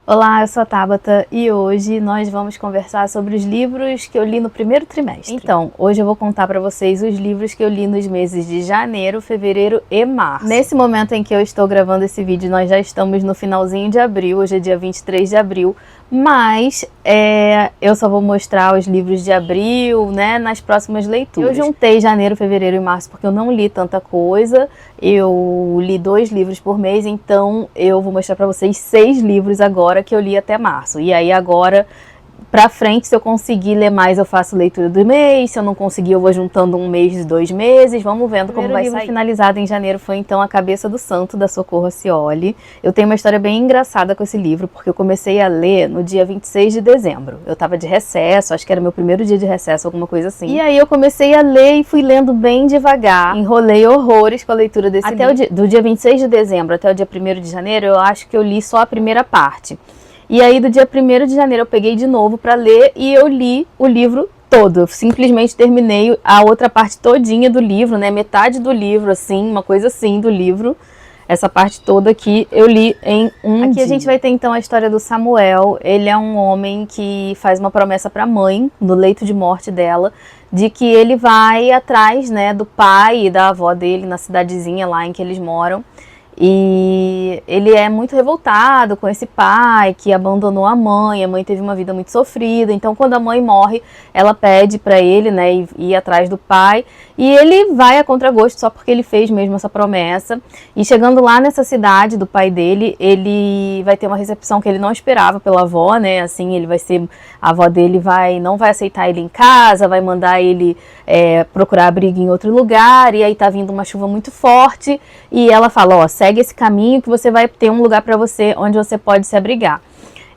Olá, eu sou a Tabata e hoje nós vamos conversar sobre os livros que eu li no primeiro trimestre. Então, hoje eu vou contar para vocês os livros que eu li nos meses de janeiro, fevereiro e março. Nesse momento em que eu estou gravando esse vídeo, nós já estamos no finalzinho de abril, hoje é dia 23 de abril, mas eu só vou mostrar os livros de abril, né, nas próximas leituras. Eu juntei janeiro, fevereiro e março porque eu não li tanta coisa, eu li 2 livros por mês, então eu vou mostrar para vocês 6 livros agora que eu li até março. E aí agora pra frente, se eu conseguir ler mais, eu faço leitura do mês. Se eu não conseguir, eu vou juntando um mês e 2 meses. Vamos vendo como vai sair. O livro finalizado em janeiro foi, então, A Cabeça do Santo, da Socorro Acioli. Eu tenho uma história bem engraçada com esse livro, porque eu comecei a ler no dia 26 de dezembro. Eu tava de recesso, acho que era meu primeiro dia de recesso, alguma coisa assim. E aí eu comecei a ler e fui lendo bem devagar. Enrolei horrores com a leitura desse livro. Do dia 26 de dezembro até o dia 1º de janeiro, eu acho que eu li só a primeira parte. E aí, do dia 1º de janeiro, eu peguei de novo para ler e eu li o livro todo. Eu simplesmente terminei a outra parte todinha do livro, né? Metade do livro, assim, uma coisa assim do livro. Essa parte toda aqui eu li em um dia. Aqui a gente vai ter, então, a história do Samuel. Ele é um homem que faz uma promessa para a mãe, no leito de morte dela, de que ele vai atrás, né, do pai e da avó dele na cidadezinha lá em que eles moram. E ele é muito revoltado com esse pai que abandonou a mãe teve uma vida muito sofrida, então quando a mãe morre, ela pede para ele, né, ir atrás do pai, e ele vai a contragosto só porque ele fez mesmo essa promessa, e chegando lá nessa cidade do pai dele, ele vai ter uma recepção que ele não esperava pela avó, né, assim, a avó dele não vai aceitar ele em casa, vai mandar ele procurar abrigo em outro lugar, e aí tá vindo uma chuva muito forte, e ela fala, ó, segue esse caminho que você vai ter um lugar para você onde você pode se abrigar.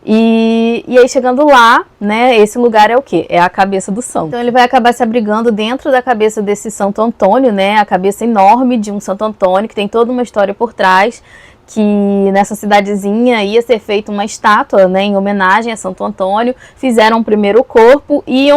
E aí chegando lá, né, esse lugar é o quê? É a cabeça do santo. Então ele vai acabar se abrigando dentro da cabeça desse Santo Antônio, né, a cabeça enorme de um Santo Antônio, que tem toda uma história por trás, que nessa cidadezinha ia ser feita uma estátua, né, em homenagem a Santo Antônio. Fizeram primeiro o corpo e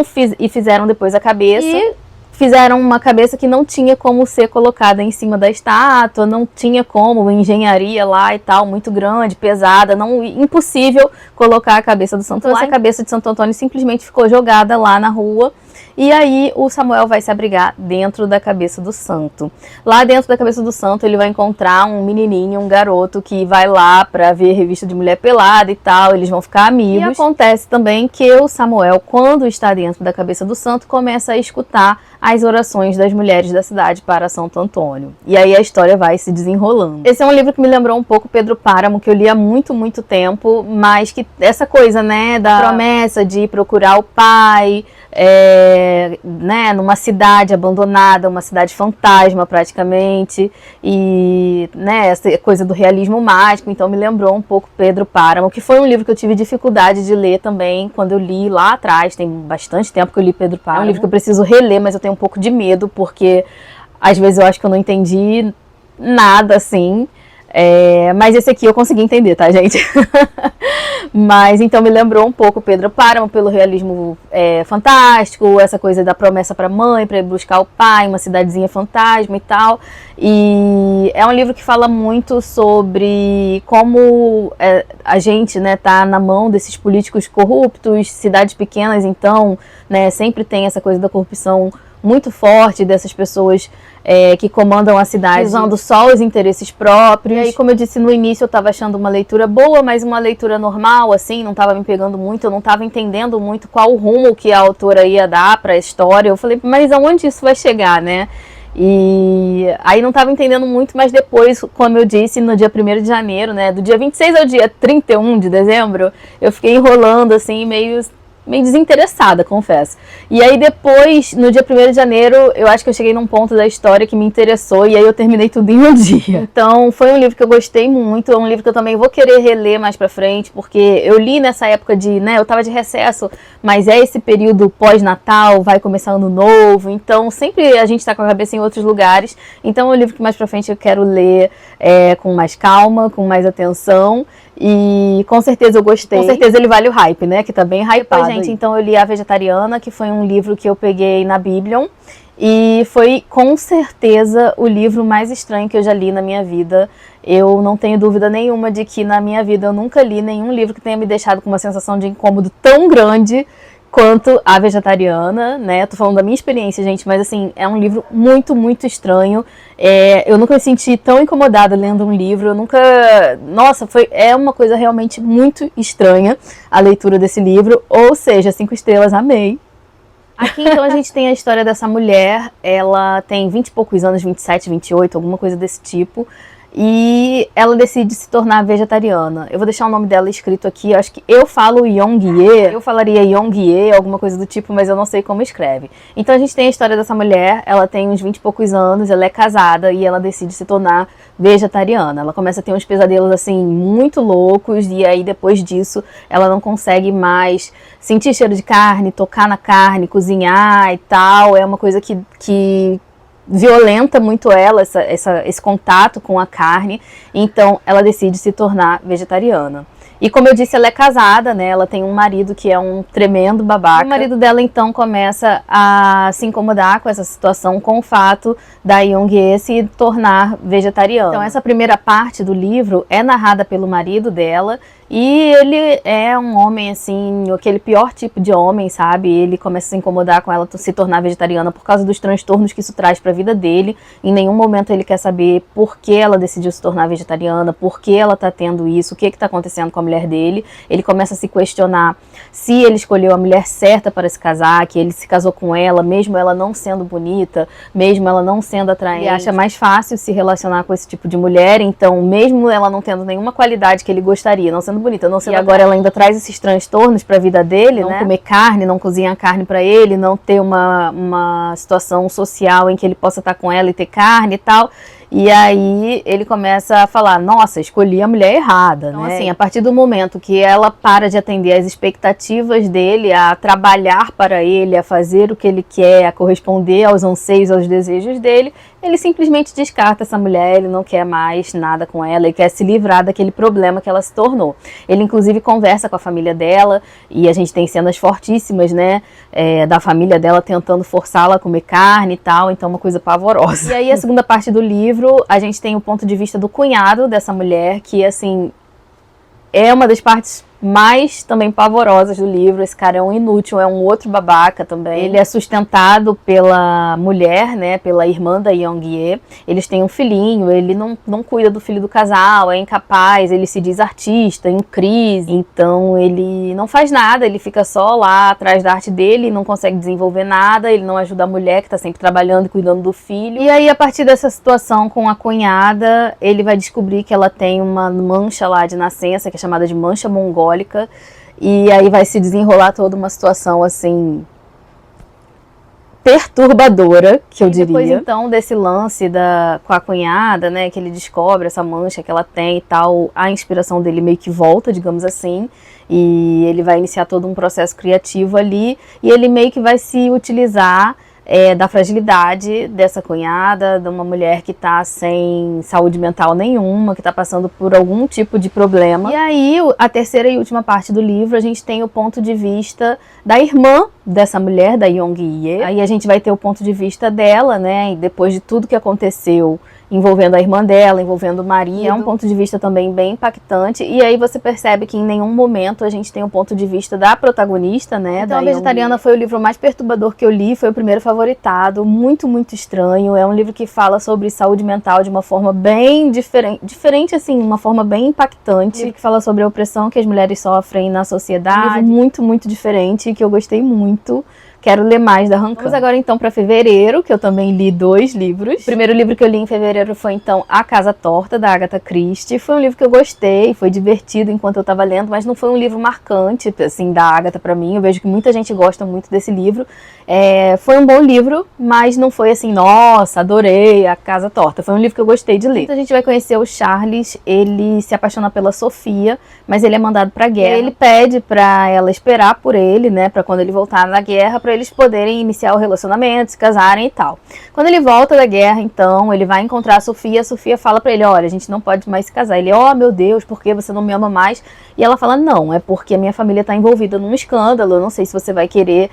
fizeram depois a cabeça. E fizeram uma cabeça que não tinha como ser colocada em cima da estátua, não tinha como, engenharia lá e tal, muito grande, pesada, impossível colocar a cabeça do Santo Antônio. A cabeça de Santo Antônio simplesmente ficou jogada lá na rua. E aí o Samuel vai se abrigar dentro da cabeça do santo. Lá dentro da cabeça do santo ele vai encontrar um menininho, um garoto que vai lá pra ver revista de mulher pelada e tal, eles vão ficar amigos. E acontece também que o Samuel, quando está dentro da cabeça do santo, começa a escutar as orações das mulheres da cidade para Santo Antônio. E aí a história vai se desenrolando. Esse é um livro que me lembrou um pouco Pedro Páramo, que eu li há muito, muito tempo, mas que essa coisa, né, da promessa de procurar o pai, né, numa cidade abandonada, uma cidade fantasma praticamente, e né, essa coisa do realismo mágico, então me lembrou um pouco Pedro Páramo, que foi um livro que eu tive dificuldade de ler também, quando eu li lá atrás, tem bastante tempo que eu li Pedro Páramo. É um livro que eu preciso reler, mas eu tenho um pouco de medo, porque às vezes eu acho que eu não entendi nada, assim, mas esse aqui eu consegui entender, tá, gente? Mas então me lembrou um pouco Pedro Páramo pelo realismo fantástico, essa coisa da promessa para a mãe, para ir buscar o pai, uma cidadezinha fantasma e tal. E é um livro que fala muito sobre como a gente, né, tá na mão desses políticos corruptos, cidades pequenas, então, né, sempre tem essa coisa da corrupção muito forte, dessas pessoas que comandam a cidade usando só os interesses próprios. E aí, como eu disse no início, eu estava achando uma leitura boa, mas uma leitura normal, assim, não estava me pegando muito, eu não estava entendendo muito qual o rumo que a autora ia dar para a história. Eu falei, mas aonde isso vai chegar, né? E aí não estava entendendo muito, mas depois, como eu disse, no dia 1º de janeiro, né, do dia 26 ao dia 31 de dezembro, eu fiquei enrolando, assim, meio desinteressada, confesso. E aí depois, no dia 1º de janeiro, eu acho que eu cheguei num ponto da história que me interessou e aí eu terminei tudo em um dia. Então foi um livro que eu gostei muito, é um livro que eu também vou querer reler mais pra frente, porque eu li nessa época né, eu tava de recesso, mas é esse período pós-natal, vai começar ano novo, então sempre a gente tá com a cabeça em outros lugares, então é um livro que mais pra frente eu quero ler com mais calma, com mais atenção. E com certeza eu gostei. Com certeza ele vale o hype, né? Que tá bem hypado. Gente, então eu li A Vegetariana, que foi um livro que eu peguei na Biblion. e foi com certeza o livro mais estranho que eu já li na minha vida. Eu não tenho dúvida nenhuma de que na minha vida eu nunca li nenhum livro que tenha me deixado com uma sensação de incômodo tão grande quanto A Vegetariana, né? Tô falando da minha experiência, gente, mas assim, é um livro muito, muito estranho. Eu nunca me senti tão incomodada lendo um livro, eu nunca... Nossa, é uma coisa realmente muito estranha a leitura desse livro, ou seja, 5 estrelas, amei. Aqui, então, a gente tem a história dessa mulher, ela tem 20 e poucos anos, 27, 28, alguma coisa desse tipo, e ela decide se tornar vegetariana. Eu vou deixar o nome dela escrito aqui, eu acho que eu falo Yong-ye, eu falaria Yong-ye, alguma coisa do tipo, mas eu não sei como escreve. Então a gente tem a história dessa mulher, ela tem uns 20 e poucos anos, ela é casada e ela decide se tornar vegetariana. Ela começa a ter uns pesadelos assim muito loucos e aí depois disso ela não consegue mais sentir cheiro de carne, tocar na carne, cozinhar e tal. É uma coisa que violenta muito ela, esse contato com a carne, então ela decide se tornar vegetariana. E como eu disse, ela é casada, né? Ela tem um marido que é um tremendo babaca. O marido dela, então, começa a se incomodar com essa situação, com o fato da Yong-ye se tornar vegetariana. Então, essa primeira parte do livro é narrada pelo marido dela, e ele é um homem, assim, aquele pior tipo de homem, sabe? Ele começa a se incomodar com ela se tornar vegetariana por causa dos transtornos que isso traz para a vida dele. Em nenhum momento ele quer saber por que ela decidiu se tornar vegetariana, por que ela tá tendo isso, o que está acontecendo com a mulher dele. Ele começa a se questionar se ele escolheu a mulher certa para se casar, que ele se casou com ela, mesmo ela não sendo bonita, mesmo ela não sendo atraente. Ele acha mais fácil se relacionar com esse tipo de mulher, então mesmo ela não tendo nenhuma qualidade que ele gostaria, não sendo bonita, não sendo, e agora ela ainda traz esses transtornos para a vida dele, não, né? Comer carne, não cozinhar carne para ele, não ter uma situação social em que ele possa estar com ela e ter carne e tal. E aí ele começa a falar, nossa, escolhi a mulher errada, então, né? Assim, a partir do momento que ela para de atender às expectativas dele, a trabalhar para ele, a fazer o que ele quer, a corresponder aos anseios, aos desejos dele, ele simplesmente descarta essa mulher, ele não quer mais nada com ela, ele quer se livrar daquele problema que ela se tornou. Ele, inclusive, conversa com a família dela, e a gente tem cenas fortíssimas, né, da família dela tentando forçá-la a comer carne e tal, então uma coisa pavorosa. E aí a segunda parte do livro, a gente tem o ponto de vista do cunhado dessa mulher, que, assim, é uma das partes mais também pavorosas do livro. Esse cara é um inútil, é um outro babaca também. Ele é sustentado pela mulher, né, pela irmã da Yong-ye. Eles têm um filhinho, ele não cuida do filho do casal, é incapaz, ele se diz artista, em crise. Então ele não faz nada, ele fica só lá atrás da arte dele, não consegue desenvolver nada, ele não ajuda a mulher que está sempre trabalhando e cuidando do filho. E aí, a partir dessa situação com a cunhada, ele vai descobrir que ela tem uma mancha lá de nascença, que é chamada de mancha mongólica, e aí vai se desenrolar toda uma situação assim perturbadora, que eu diria. Depois, então, desse lance com a cunhada, né, que ele descobre essa mancha que ela tem e tal, a inspiração dele meio que volta, digamos assim, e ele vai iniciar todo um processo criativo ali, e ele meio que vai se utilizar da fragilidade dessa cunhada, de uma mulher que está sem saúde mental nenhuma, que está passando por algum tipo de problema. E aí, a terceira e última parte do livro, a gente tem o ponto de vista da irmã dessa mulher, da Yong-ye. Aí a gente vai ter o ponto de vista dela, né, e depois de tudo que aconteceu envolvendo a irmã dela, envolvendo o marido. É um ponto de vista também bem impactante. E aí você percebe que em nenhum momento a gente tem um ponto de vista da protagonista, né? Então, A Vegetariana foi o livro mais perturbador que eu li, foi o primeiro favoritado, muito, muito estranho. É um livro que fala sobre saúde mental de uma forma bem diferente assim, uma forma bem impactante. Um livro que fala sobre a opressão que as mulheres sofrem na sociedade. Um livro muito, muito diferente, que eu gostei muito. Quero ler mais da Han Kang. Vamos agora então para fevereiro, que eu também li 2 livros. O primeiro livro que eu li em fevereiro foi então A Casa Torta, da Agatha Christie. Foi um livro que eu gostei, foi divertido enquanto eu estava lendo, mas não foi um livro marcante, assim, da Agatha para mim. Eu vejo que muita gente gosta muito desse livro. Foi um bom livro, mas não foi assim, nossa, adorei A Casa Torta. Foi um livro que eu gostei de ler. Então a gente vai conhecer o Charles, ele se apaixona pela Sofia, mas ele é mandado pra guerra. Ele pede pra ela esperar por ele, né, pra quando ele voltar na guerra, pra para eles poderem iniciar o relacionamento, se casarem e tal. Quando ele volta da guerra, então, ele vai encontrar a Sofia fala para ele, olha, a gente não pode mais se casar. Ele, meu Deus, por que você não me ama mais? E ela fala, não, é porque a minha família está envolvida num escândalo, eu não sei se você vai querer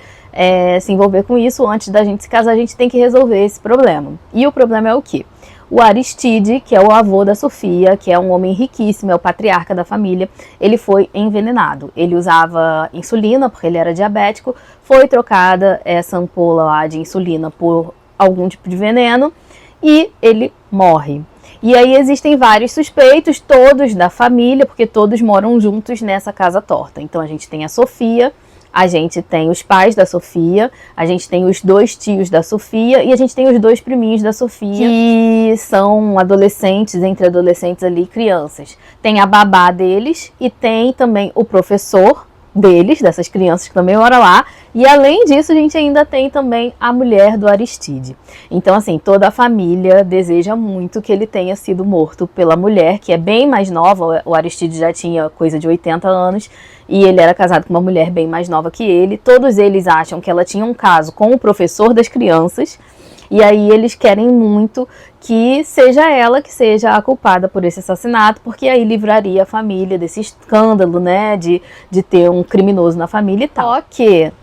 se envolver com isso, antes da gente se casar a gente tem que resolver esse problema. E o problema é o quê? O Aristide, que é o avô da Sofia, que é um homem riquíssimo, é o patriarca da família, ele foi envenenado. Ele usava insulina, porque ele era diabético, foi trocada essa ampola lá de insulina por algum tipo de veneno e ele morre. E aí existem vários suspeitos, todos da família, porque todos moram juntos nessa casa torta. Então a gente tem a Sofia, a gente tem os pais da Sofia, a gente tem os 2 tios da Sofia e a gente tem os 2 priminhos da Sofia, que são adolescentes, entre adolescentes ali, crianças. Tem a babá deles e tem também o professor deles, dessas crianças que também mora lá, e além disso a gente ainda tem também a mulher do Aristide. Então assim, toda a família deseja muito que ele tenha sido morto pela mulher, que é bem mais nova, o Aristide já tinha coisa de 80 anos, e ele era casado com uma mulher bem mais nova que ele. Todos eles acham que ela tinha um caso com o professor das crianças, e aí eles querem muito que seja ela que seja a culpada por esse assassinato, porque aí livraria a família desse escândalo, né, de ter um criminoso na família e tal. Só que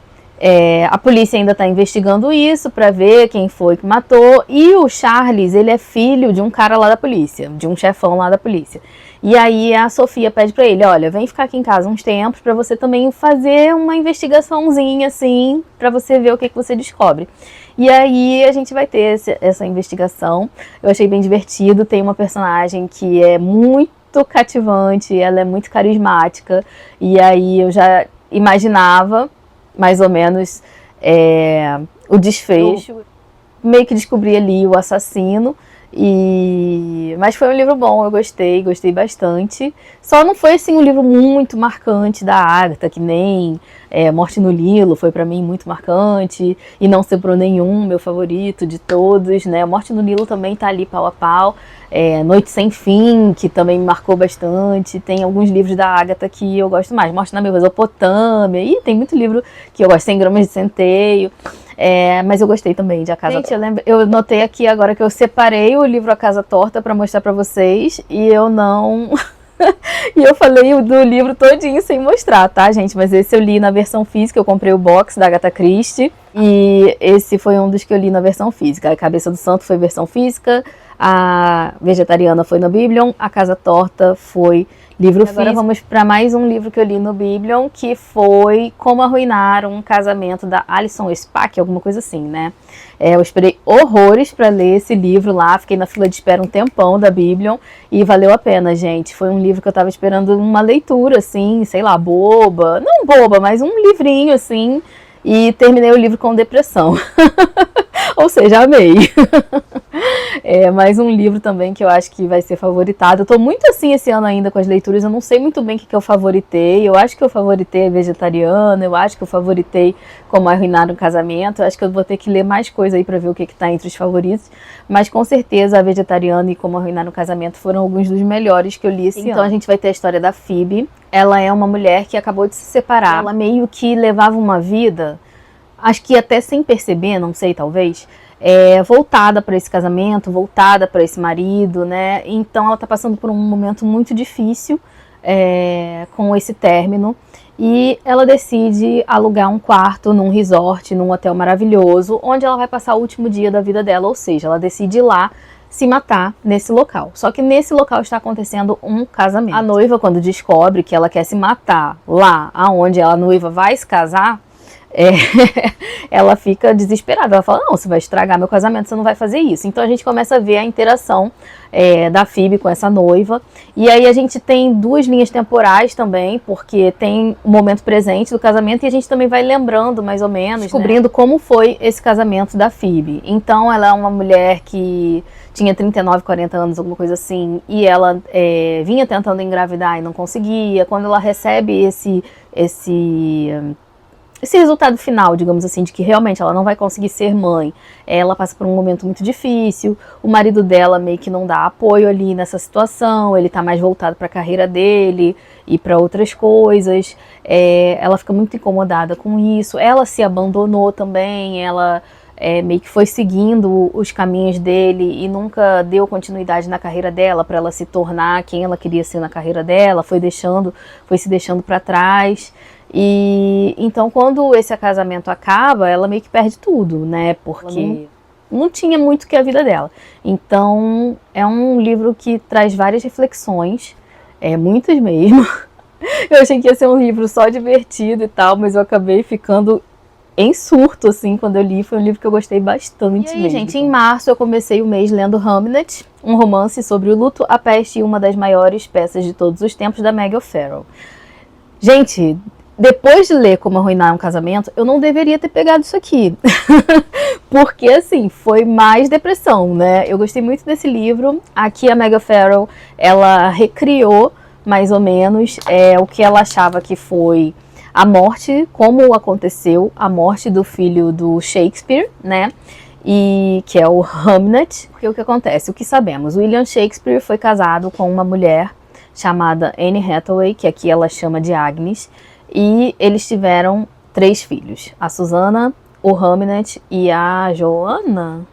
a polícia ainda está investigando isso para ver quem foi que matou, e o Charles, ele é filho de um cara lá da polícia, de um chefão lá da polícia. E aí a Sofia pede para ele, olha, vem ficar aqui em casa uns tempos para você também fazer uma investigaçãozinha assim, para você ver o que você descobre. E aí a gente vai ter essa investigação. Eu achei bem divertido, tem uma personagem que é muito cativante, ela é muito carismática, e aí eu já imaginava mais ou menos o desfecho, meio que descobri ali o assassino, mas foi um livro bom, eu gostei bastante. Só não foi assim um livro muito marcante da Agatha, que nem Morte no Nilo foi pra mim muito marcante, e não separou nenhum meu favorito de todos, né? Morte no Nilo também tá ali pau a pau. Noite Sem Fim, que também me marcou bastante. Tem alguns livros da Agatha que eu gosto mais. Morte na Mesopotâmia, e tem muito livro que eu gosto, 100 Gramas de Centeio. Mas eu gostei também de A Casa Torta. Eu notei aqui agora que eu separei o livro A Casa Torta pra mostrar pra vocês, e eu não... E eu falei do livro todinho sem mostrar, tá, gente? Mas esse eu li na versão física, eu comprei o box da Agatha Christie, e esse foi um dos que eu li na versão física. A Cabeça do Santo foi versão física, a Vegetariana foi no Biblion, A Casa Torta foi livro físico. Agora vamos para mais um livro que eu li no Biblion, que foi Como Arruinar um Casamento, da Alison Spack, alguma coisa assim, né? Eu esperei horrores para ler esse livro lá, fiquei na fila de espera um tempão da Biblion, e valeu a pena, gente. Foi um livro que eu tava esperando uma leitura, assim, sei lá, boba. Não boba, mas um livrinho, assim, e terminei o livro com depressão. Ou seja, amei. Mais um livro também que eu acho que vai ser favoritado. Eu tô muito assim esse ano ainda com as leituras, eu não sei muito bem o que eu favoritei. Eu acho que eu favoritei Vegetariana, eu acho que eu favoritei Como Arruinar um Casamento. Eu acho que eu vou ter que ler mais coisa aí pra ver o que tá entre os favoritos. Mas com certeza a Vegetariana e Como Arruinar um Casamento foram alguns dos melhores que eu li esse ano. Então a gente vai ter a história da Phoebe. Ela é uma mulher que acabou de se separar. Ela meio que levava uma vida, acho que até sem perceber, não sei, talvez, voltada para esse casamento, voltada para esse marido, né? Então ela está passando por um momento muito difícil com esse término, e ela decide alugar um quarto num resort, num hotel maravilhoso, onde ela vai passar o último dia da vida dela, ou seja, ela decide ir lá se matar nesse local. Só que nesse local está acontecendo um casamento. A noiva, quando descobre que ela quer se matar lá aonde a noiva vai se casar, ela fica desesperada. Ela fala, não, você vai estragar meu casamento, você não vai fazer isso. Então a gente começa a ver a interação da Phoebe com essa noiva. E aí a gente tem duas linhas temporais também, porque tem o momento presente do casamento, e a gente também vai lembrando mais ou menos, descobrindo, né, como foi esse casamento da Phoebe. Então ela é uma mulher que tinha 39, 40 anos, alguma coisa assim, e ela vinha tentando engravidar e não conseguia. Quando ela recebe esse resultado final, digamos assim, de que realmente ela não vai conseguir ser mãe, ela passa por um momento muito difícil. O marido dela meio que não dá apoio ali nessa situação, ele tá mais voltado para a carreira dele, ir para outras coisas. Ela fica muito incomodada com isso. Ela se abandonou também, ela meio que foi seguindo os caminhos dele e nunca deu continuidade na carreira dela para ela se tornar quem ela queria ser na carreira dela, foi se deixando para trás. E então quando esse casamento acaba, ela meio que perde tudo, né? Porque não tinha muito que a vida dela. Então é um livro que traz várias reflexões, muitas mesmo. Eu achei que ia ser um livro só divertido e tal, mas eu acabei ficando em surto, assim, quando eu li. Foi um livro que eu gostei bastante. E aí, gente, em março eu comecei o mês lendo Hamnet, um romance sobre o luto, a peste e uma das maiores peças de todos os tempos da Meg O'Farrell. Gente, depois de ler Como Arruinar um Casamento, eu não deveria ter pegado isso aqui. Porque, assim, foi mais depressão, né? Eu gostei muito desse livro. Aqui a Meg O'Farrell, ela recriou, mais ou menos, o que ela achava que foi a morte, como aconteceu a morte do filho do Shakespeare, né? E que é o Hamnet. Porque o que acontece? O que sabemos? William Shakespeare foi casado com uma mulher chamada Anne Hathaway, que aqui ela chama de Agnes, e eles tiveram 3 filhos. A Susana, o Hamnet e a Joanna.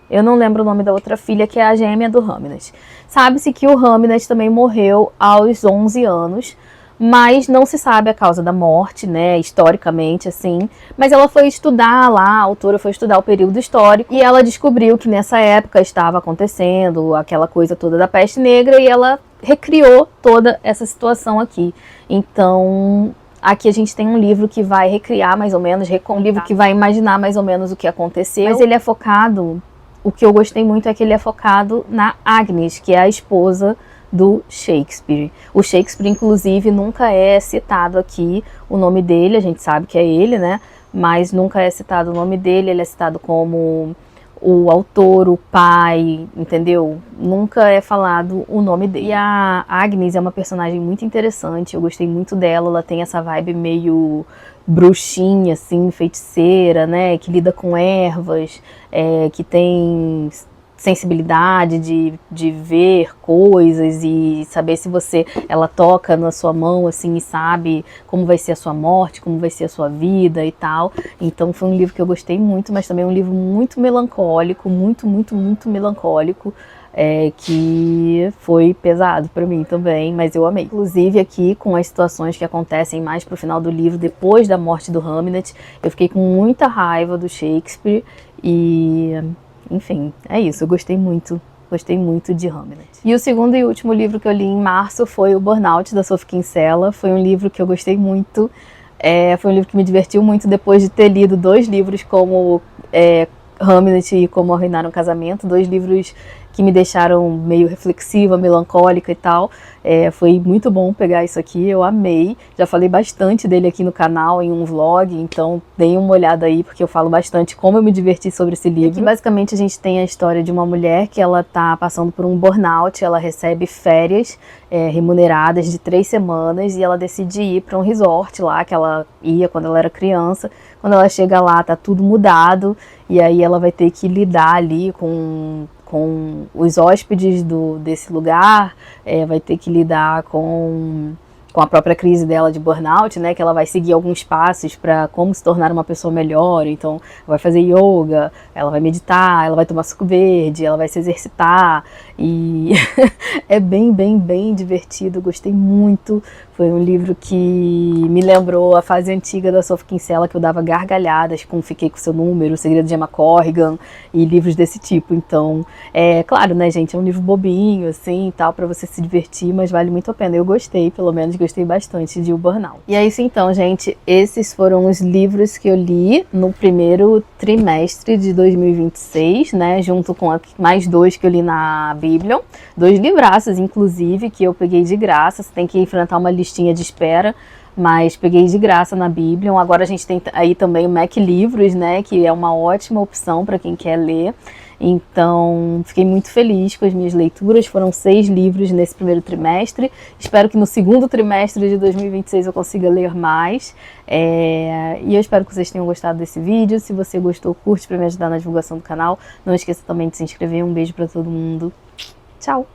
Eu não lembro o nome da outra filha, que é a gêmea do Hamnet. Sabe-se que o Hamnet também morreu aos 11 anos, mas não se sabe a causa da morte, né, historicamente, assim. Mas ela foi estudar lá, a autora foi estudar o período histórico, e ela descobriu que nessa época estava acontecendo aquela coisa toda da peste negra, e ela recriou toda essa situação aqui. Então, aqui a gente tem um livro que vai recriar mais ou menos, um livro que vai imaginar mais ou menos o que aconteceu, mas ele é focado, o que eu gostei muito é que ele é focado na Agnes, que é a esposa do Shakespeare. O Shakespeare, inclusive, nunca é citado aqui o nome dele, a gente sabe que é ele, né? Mas nunca é citado o nome dele, ele é citado como o autor, o pai, entendeu? Nunca é falado o nome dele. E a Agnes é uma personagem muito interessante, eu gostei muito dela, ela tem essa vibe meio bruxinha, assim, feiticeira, né? Que lida com ervas, que tem sensibilidade de ver coisas e saber se ela toca na sua mão assim e sabe como vai ser a sua morte, como vai ser a sua vida e tal. Então foi um livro que eu gostei muito, mas também um livro muito melancólico, muito melancólico, que foi pesado para mim também, mas eu amei. Inclusive aqui com as situações que acontecem mais pro final do livro, depois da morte do Hamnet, eu fiquei com muita raiva do Shakespeare e enfim, é isso, eu gostei muito de Hamnet. E o segundo e último livro que eu li em março foi o Burnout, da Sophie Kinsella. Foi um livro que eu gostei muito, foi um livro que me divertiu muito depois de ter lido 2 livros como Hamnet e Como Arruinar um Casamento, 2 livros que me deixaram meio reflexiva, melancólica e tal. Foi muito bom pegar isso aqui, eu amei. Já falei bastante dele aqui no canal, em um vlog, então deem uma olhada aí, porque eu falo bastante como eu me diverti sobre esse livro. E aqui, basicamente, a gente tem a história de uma mulher que ela tá passando por um burnout, ela recebe férias remuneradas de 3 semanas e ela decide ir para um resort lá, que ela ia quando ela era criança. Quando ela chega lá, tá tudo mudado, e aí ela vai ter que lidar ali com os hóspedes desse lugar, vai ter que lidar com a própria crise dela de burnout, né, que ela vai seguir alguns passos para como se tornar uma pessoa melhor. Então, vai fazer yoga, ela vai meditar, ela vai tomar suco verde, ela vai se exercitar, e é bem divertido, gostei muito. Foi um livro que me lembrou a fase antiga da Sophie Kinsella, que eu dava gargalhadas com Fiquei com Seu Número, O Segredo de Emma Corrigan e livros desse tipo. Então, claro, né, gente, é um livro bobinho, assim, e tal, pra você se divertir, mas vale muito a pena. Eu gostei, pelo menos gostei bastante de O Burnout. E é isso então, gente, esses foram os livros que eu li no primeiro trimestre de 2026, né, junto com mais 2 que eu li na Biblion, 2 livraços, inclusive, que eu peguei de graça. Você tem que enfrentar uma listinha de espera, mas peguei de graça na Biblion. Agora a gente tem aí também o Mac Livros, né, que é uma ótima opção para quem quer ler. Então, fiquei muito feliz com as minhas leituras. Foram 6 livros nesse primeiro trimestre. Espero que no segundo trimestre de 2026 eu consiga ler mais. E eu espero que vocês tenham gostado desse vídeo. Se você gostou, curte para me ajudar na divulgação do canal. Não esqueça também de se inscrever. Um beijo para todo mundo. Tchau!